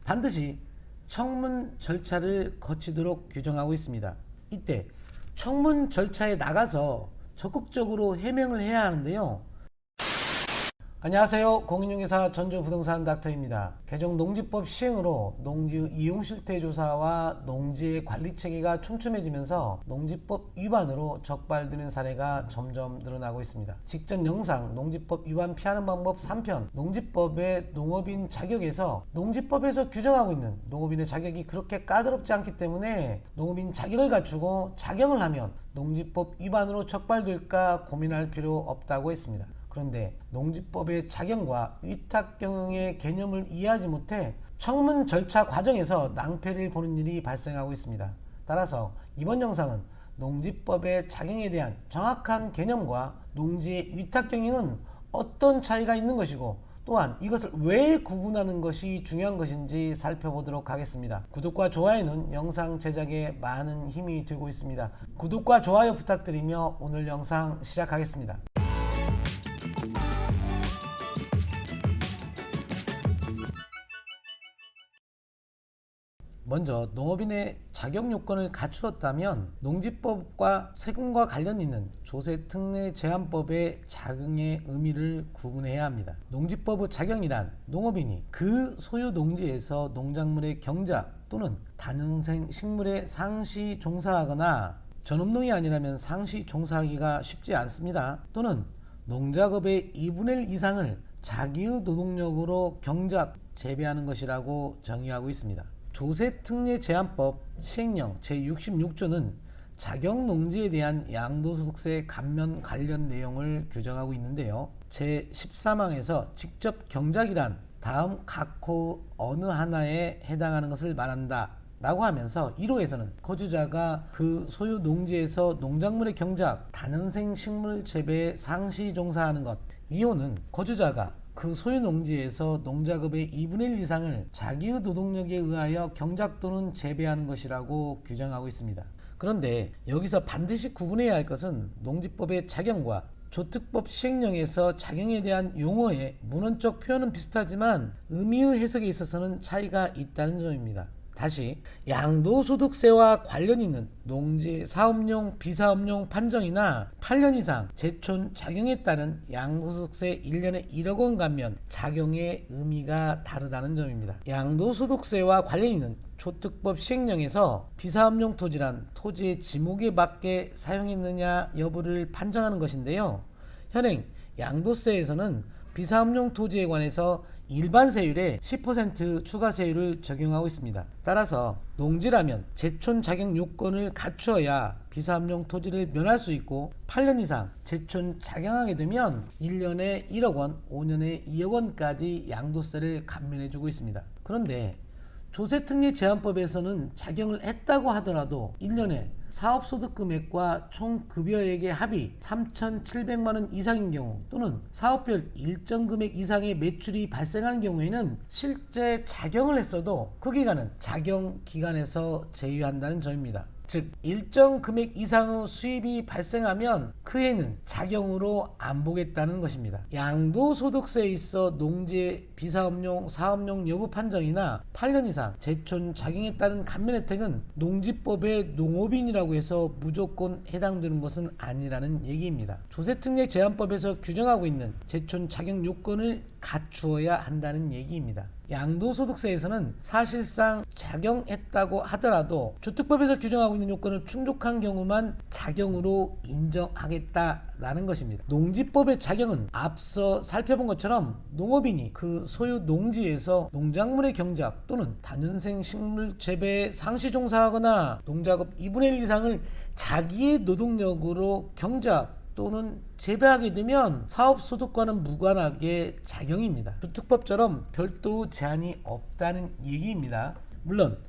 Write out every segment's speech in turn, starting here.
반드시 청문 절차를 거치도록 규정하고 있습니다. 이때 청문 절차에 나가서 적극적으로 해명을 해야 하는데요. 안녕하세요. 공인중개사 전주부동산 닥터입니다. 개정 농지법 시행으로 농지 이용 실태 조사와 농지의 관리 체계가 촘촘해지면서 농지법 위반으로 적발되는 사례가 점점 늘어나고 있습니다. 직전 영상 농지법 위반 피하는 방법 3편 농지법의 농업인 자격에서 농지법에서 규정하고 있는 농업인의 자격이 그렇게 까다롭지 않기 때문에 농업인 자격을 갖추고 작용을 하면 농지법 위반으로 적발될까 고민할 필요 없다고 했습니다. 그런데 농지법의 작용과 위탁경영의 개념을 이해하지 못해 청문 절차 과정에서 낭패를 보는 일이 발생하고 있습니다. 따라서 이번 영상은 농지법의 작용에 대한 정확한 개념과 농지의 위탁경영은 어떤 차이가 있는 것이고 또한 이것을 왜 구분하는 것이 중요한 것인지 살펴보도록 하겠습니다. 구독과 좋아요는 영상 제작에 많은 힘이 되고 있습니다. 구독과 좋아요 부탁드리며 오늘 영상 시작하겠습니다. 먼저 농업인의 자격 요건을 갖추었다면 농지법과 세금과 관련 있는 조세특례제한법의 작용의 의미를 구분해야 합니다. 농지법의 작용이란 농업인이 그 소유 농지에서 농작물의 경작 또는 다년생 식물의 상시 종사하거나 전업농이 아니라면 상시 종사하기가 쉽지 않습니다. 또는 농작업의 2분의 1 이상을 자기의 노동력으로 경작, 재배하는 것이라고 정의하고 있습니다. 조세특례제한법 시행령 제66조는 자격농지에 대한 양도소득세 감면 관련 내용을 규정하고 있는데요. 제13항에서 직접 경작이란 다음 각호 어느 하나에 해당하는 것을 말한다 라고 하면서 1호에서는 거주자가 그 소유 농지에서 농작물의 경작, 다년생 식물 재배에 상시 종사하는 것, 2호는 거주자가 그 소유 농지에서 농작업의 2분의 1 이상을 자기의 노동력에 의하여 경작 또는 재배하는 것이라고 규정하고 있습니다. 그런데 여기서 반드시 구분해야 할 것은 농지법의 작용과 조특법 시행령에서 작용에 대한 용어의 문헌적 표현은 비슷하지만 의미의 해석에 있어서는 차이가 있다는 점입니다. 다시 양도소득세와 관련 있는 농지 사업용 비사업용 판정이나 8년 이상 제촌 작용에 따른 양도소득세 1년에 1억 원 감면 작용의 의미가 다르다는 점입니다. 양도소득세와 관련 있는 조특법 시행령에서 비사업용 토지란 토지의 지목에 맞게 사용했느냐 여부를 판정하는 것인데요. 현행 양도세에서는 비사업용 토지에 관해서 일반 세율에 10% 추가 세율을 적용하고 있습니다. 따라서 농지라면 제촌 자격 요건을 갖추어야 비사업용 토지를 면할 수 있고 8년 이상 제촌 작용하게 되면 1년에 1억 원, 5년에 2억 원까지 양도세를 감면해주고 있습니다. 그런데 조세특례제한법에서는 작용을 했다고 하더라도 1년에 사업소득 금액과 총 급여액의 합이 3,700만 원 이상인 경우 또는 사업별 일정 금액 이상의 매출이 발생하는 경우에는 실제 작용을 했어도 그 기간은 작용 기간에서 제외한다는 점입니다. 즉 일정 금액 이상의 수입이 발생하면 그 해는 작용으로 안 보겠다는 것입니다. 양도소득세에 있어 농지의 비사업용, 사업용 여부 판정이나 8년 이상 제촌 작용에 따른 감면 혜택은 농지법의 농업인이라고 해서 무조건 해당되는 것은 아니라는 얘기입니다. 조세특례제한법에서 규정하고 있는 제촌 작용 요건을 갖추어야 한다는 얘기입니다. 양도소득세에서는 사실상 작용했다고 하더라도 조특법에서 규정하고 있는 요건을 충족한 경우만 작용으로 인정하겠다라는 것입니다. 농지법의 작용은 앞서 살펴본 것처럼 농업인이 그 소유 농지에서 농작물의 경작 또는 다년생 식물 재배에 상시 종사하거나 농작업 2분의 1 이상을 자기의 노동력으로 경작 또는 재배하게 되면 사업소득과는 무관하게 작용입니다. 조특법처럼 별도 제한이 없다는 얘기입니다. 물론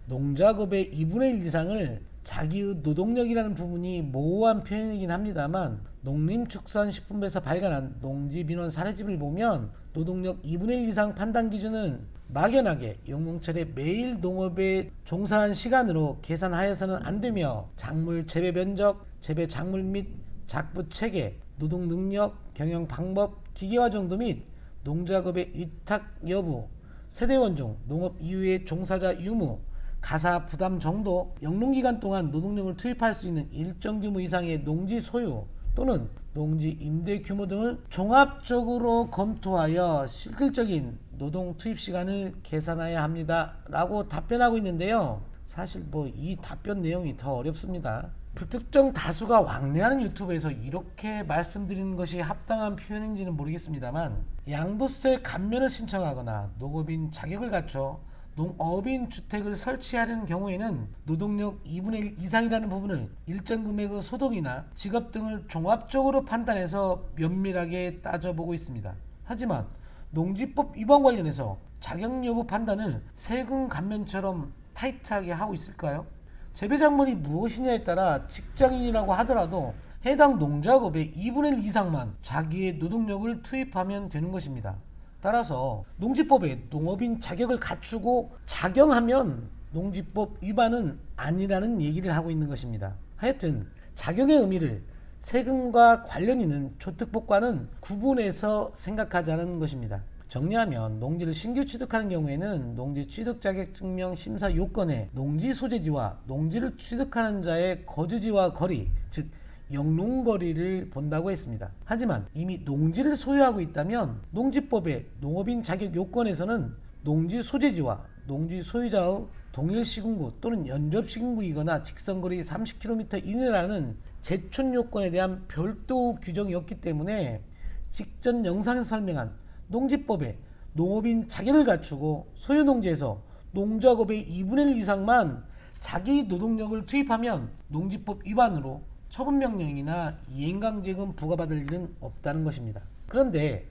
농작업의 2분의 1 이상을 자기의 노동력이라는 부분이 모호한 표현이긴 합니다만 농림축산식품부에서 발간한 농지민원 사례집을 보면 노동력 2분의 1 이상 판단 기준은 막연하게 용농철에 매일 농업에 종사한 시간으로 계산하여서는 안 되며 작물 재배 면적, 재배 작물 및 작부 체계, 노동 능력, 경영 방법, 기계화 정도 및 농작업의 위탁 여부, 세대원 중 농업 이후의 종사자 유무, 가사 부담 정도, 영농기간 동안 노동력을 투입할 수 있는 일정 규모 이상의 농지 소유 또는 농지 임대 규모 등을 종합적으로 검토하여 실질적인 노동 투입 시간을 계산해야 합니다 라고 답변하고 있는데요. 사실 이 답변 내용이 더 어렵습니다. 불특정 다수가 왕래하는 유튜브에서 이렇게 말씀드리는 것이 합당한 표현인지는 모르겠습니다만, 양도세 감면을 신청하거나 농업인 자격을 갖춰 농업인 주택을 설치하려는 경우에는 노동력 2분의 1 이상이라는 부분을 일정 금액의 소득이나 직업 등을 종합적으로 판단해서 면밀하게 따져보고 있습니다. 하지만 농지법 위반 관련해서 자격 여부 판단을 세금 감면처럼 타이트하게 하고 있을까요? 재배작물이 무엇이냐에 따라 직장인이라고 하더라도 해당 농작업의 2분의 1 이상만 자기의 노동력을 투입하면 되는 것입니다. 따라서 농지법에 농업인 자격을 갖추고 작용하면 농지법 위반은 아니라는 얘기를 하고 있는 것입니다. 하여튼 작용의 의미를 세금과 관련 있는 소득법과는 구분해서 생각하자는 것입니다. 정리하면 농지를 신규 취득하는 경우에는 농지 취득 자격증명 심사 요건에 농지 소재지와 농지를 취득하는 자의 거주지와 거리, 즉 영농거리를 본다고 했습니다. 하지만 이미 농지를 소유하고 있다면 농지법의 농업인 자격 요건에서는 농지 소재지와 농지 소유자의 동일 시군구 또는 연접 시군구이거나 직선거리 30km 이내라는 제촌 요건에 대한 별도 규정이 없기 때문에 직전 영상에서 설명한 농지법에 농업인 자격을 갖추고 소유농지에서 농작업의 2분의 1 이상만 자기 노동력을 투입하면 농지법 위반으로 처분명령이나 이행강제금 부과받을 일은 없다는 것입니다. 그런데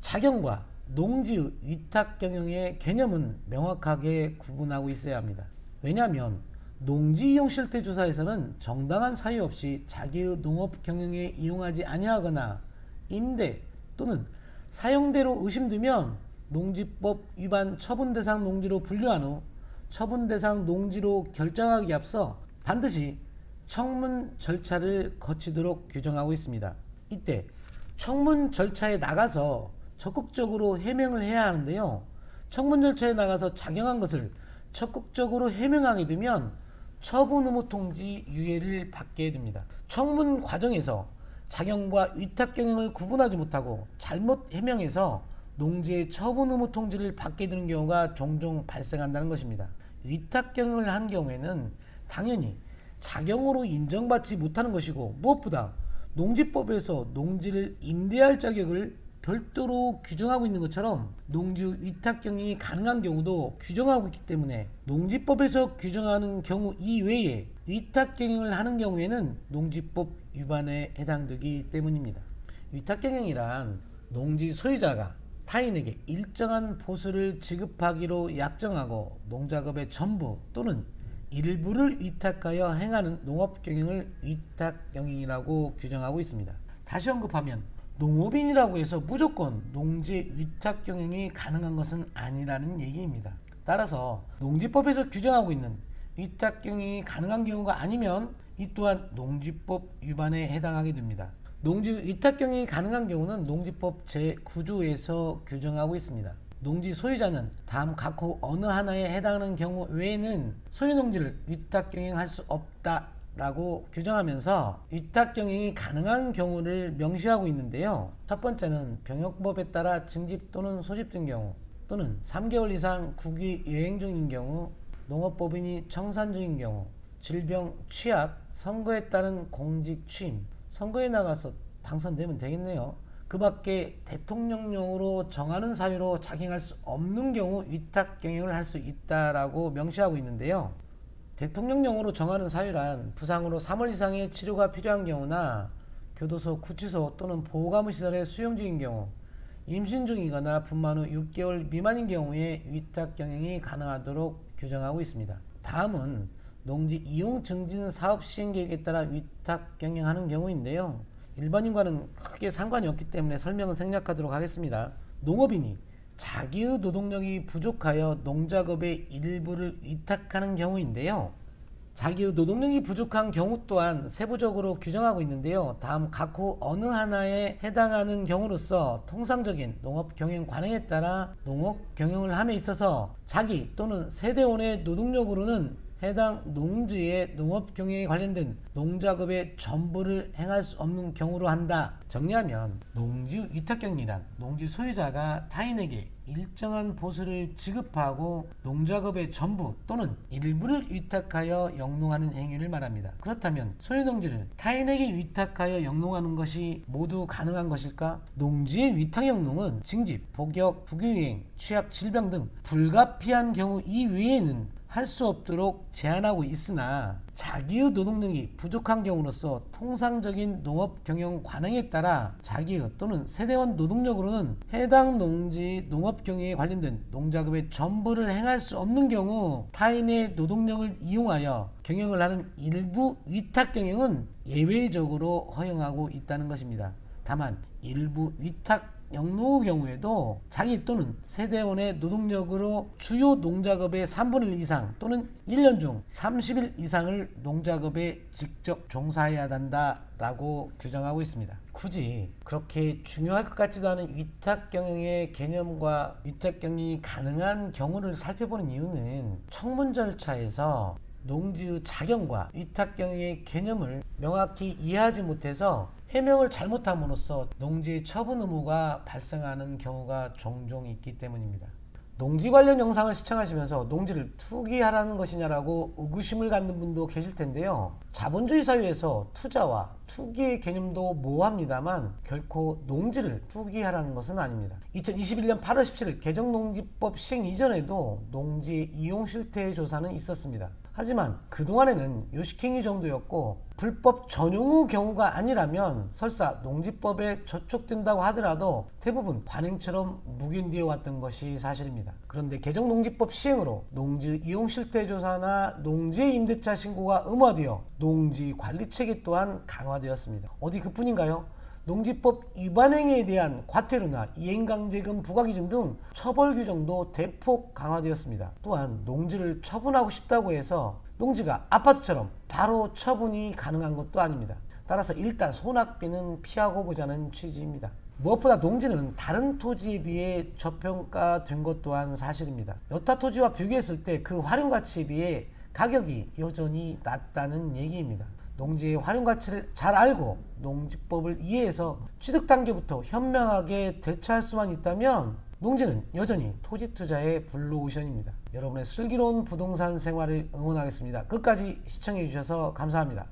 자경과 농지 위탁경영의 개념은 명확하게 구분하고 있어야 합니다. 왜냐하면 농지 이용 실태 조사에서는 정당한 사유 없이 자기의 농업 경영에 이용하지 아니하거나 임대 또는 사용대로 의심되면 농지법 위반 처분 대상 농지로 분류한 후 처분 대상 농지로 결정하기에 앞서 반드시 청문 절차를 거치도록 규정하고 있습니다. 이때 청문 절차에 나가서 적극적으로 해명을 해야 하는데요. 청문 절차에 나가서 작용한 것을 적극적으로 해명하게 되면 처분 의무 통지 유예를 받게 됩니다. 청문 과정에서 작용과 위탁 경영을 구분하지 못하고 잘못 해명해서 농지의 처분 의무 통지를 받게 되는 경우가 종종 발생한다는 것입니다. 위탁 경영을 한 경우에는 당연히 자경으로 인정받지 못하는 것이고, 무엇보다 농지법에서 농지를 임대할 자격을 별도로 규정하고 있는 것처럼 농지 위탁 경영이 가능한 경우도 규정하고 있기 때문에 농지법에서 규정하는 경우 이외에 위탁 경영을 하는 경우에는 농지법 위반에 해당되기 때문입니다. 위탁 경영이란 농지 소유자가 타인에게 일정한 보수를 지급하기로 약정하고 농작업의 전부 또는 일부를 위탁하여 행하는 농업 경영을 위탁 경영이라고 규정하고 있습니다. 다시 언급하면 농업인이라고 해서 무조건 농지 위탁 경영이 가능한 것은 아니라는 얘기입니다. 따라서 농지법에서 규정하고 있는 위탁 경영이 가능한 경우가 아니면 이 또한 농지법 위반에 해당하게 됩니다. 농지 위탁 경영이 가능한 경우는 농지법 제9조에서 규정하고 있습니다. 농지 소유자는 다음 각 호 어느 하나에 해당하는 경우 외에는 소유농지를 위탁 경영할 수 없다라고 규정하면서 위탁 경영이 가능한 경우를 명시하고 있는데요. 첫 번째는 병역법에 따라 징집 또는 소집된 경우, 또는 3개월 이상 국위 여행 중인 경우, 농업법인이 청산 중인 경우, 질병, 취약, 선거에 따른 공직 취임, 선거에 나가서 당선되면 되겠네요. 그 밖에 대통령령으로 정하는 사유로 작용할 수 없는 경우 위탁 경영을 할 수 있다라고 명시하고 있는데요. 대통령령으로 정하는 사유란 부상으로 3월 이상의 치료가 필요한 경우나 교도소, 구치소 또는 보호감시설에 수용 중인 경우, 임신 중이거나 분만 후 6개월 미만인 경우에 위탁 경영이 가능하도록 규정하고 있습니다. 다음은 농지 이용 증진 사업 시행 계획에 따라 위탁 경영하는 경우인데요. 일반인과는 크게 상관이 없기 때문에 설명은 생략하도록 하겠습니다. 농업인이 자기의 노동력이 부족하여 농작업의 일부를 위탁하는 경우인데요. 자기의 노동력이 부족한 경우 또한 세부적으로 규정하고 있는데요. 다음 각호 어느 하나에 해당하는 경우로서 통상적인 농업 경영 관행에 따라 농업 경영을 함에 있어서 자기 또는 세대원의 노동력으로는 해당 농지의 농업 경영에 관련된 농작업의 전부를 행할 수 없는 경우로 한다. 정리하면 농지 위탁경리란 농지 소유자가 타인에게 일정한 보수를 지급하고 농작업의 전부 또는 일부를 위탁하여 영농하는 행위를 말합니다. 그렇다면 소유농지를 타인에게 위탁하여 영농하는 것이 모두 가능한 것일까? 농지의 위탁 영농은 징집, 복역, 부교유행, 취약, 질병 등 불가피한 경우 이외에는 할 수 없도록 제한하고 있으나 자기의 노동력이 부족한 경우로서 통상적인 농업 경영 관행에 따라 자기의 또는 세대원 노동력으로는 해당 농지 농업 경영에 관련된 농작업의 전부를 행할 수 없는 경우 타인의 노동력을 이용하여 경영을 하는 일부 위탁 경영은 예외적으로 허용하고 있다는 것입니다. 다만 일부 위탁 영농의 경우에도 자기 또는 세대원의 노동력으로 주요 농작업의 3분의 1 이상 또는 1년 중 30일 이상을 농작업에 직접 종사해야 한다라고 규정하고 있습니다. 굳이 그렇게 중요할 것 같지도 않은 위탁 경영의 개념과 위탁 경영이 가능한 경우를 살펴보는 이유는 청문 절차에서 농지의 작용과 위탁 경영의 개념을 명확히 이해하지 못해서 해명을 잘못함으로써 농지의 처분 의무가 발생하는 경우가 종종 있기 때문입니다. 농지 관련 영상을 시청하시면서 농지를 투기하라는 것이냐라고 의구심을 갖는 분도 계실 텐데요. 자본주의 사회에서 투자와 투기의 개념도 모호합니다만 결코 농지를 투기하라는 것은 아닙니다. 2021년 8월 17일 개정농지법 시행 이전에도 농지 이용 실태 조사는 있었습니다. 하지만 그동안에는 요식행위 정도였고 불법 전용의 경우가 아니라면 설사 농지법에 저촉된다고 하더라도 대부분 관행처럼 묵인되어 왔던 것이 사실입니다. 그런데 개정농지법 시행으로 농지 이용 실태 조사나 농지의 임대차 신고가 의무화되어 농지 관리 체계 또한 강화되었습니다. 어디 그뿐인가요? 농지법 위반 행위에 대한 과태료나 이행강제금 부과 기준 등 처벌 규정도 대폭 강화되었습니다. 또한 농지를 처분하고 싶다고 해서 농지가 아파트처럼 바로 처분이 가능한 것도 아닙니다. 따라서 일단 손학비는 피하고 보자는 취지입니다. 무엇보다 농지는 다른 토지에 비해 저평가된 것 또한 사실입니다. 여타 토지와 비교했을 때 그 활용가치에 비해 가격이 여전히 낮다는 얘기입니다. 농지의 활용가치를 잘 알고 농지법을 이해해서 취득 단계부터 현명하게 대처할 수만 있다면 농지는 여전히 토지 투자의 블루오션입니다. 여러분의 슬기로운 부동산 생활을 응원하겠습니다. 끝까지 시청해 주셔서 감사합니다.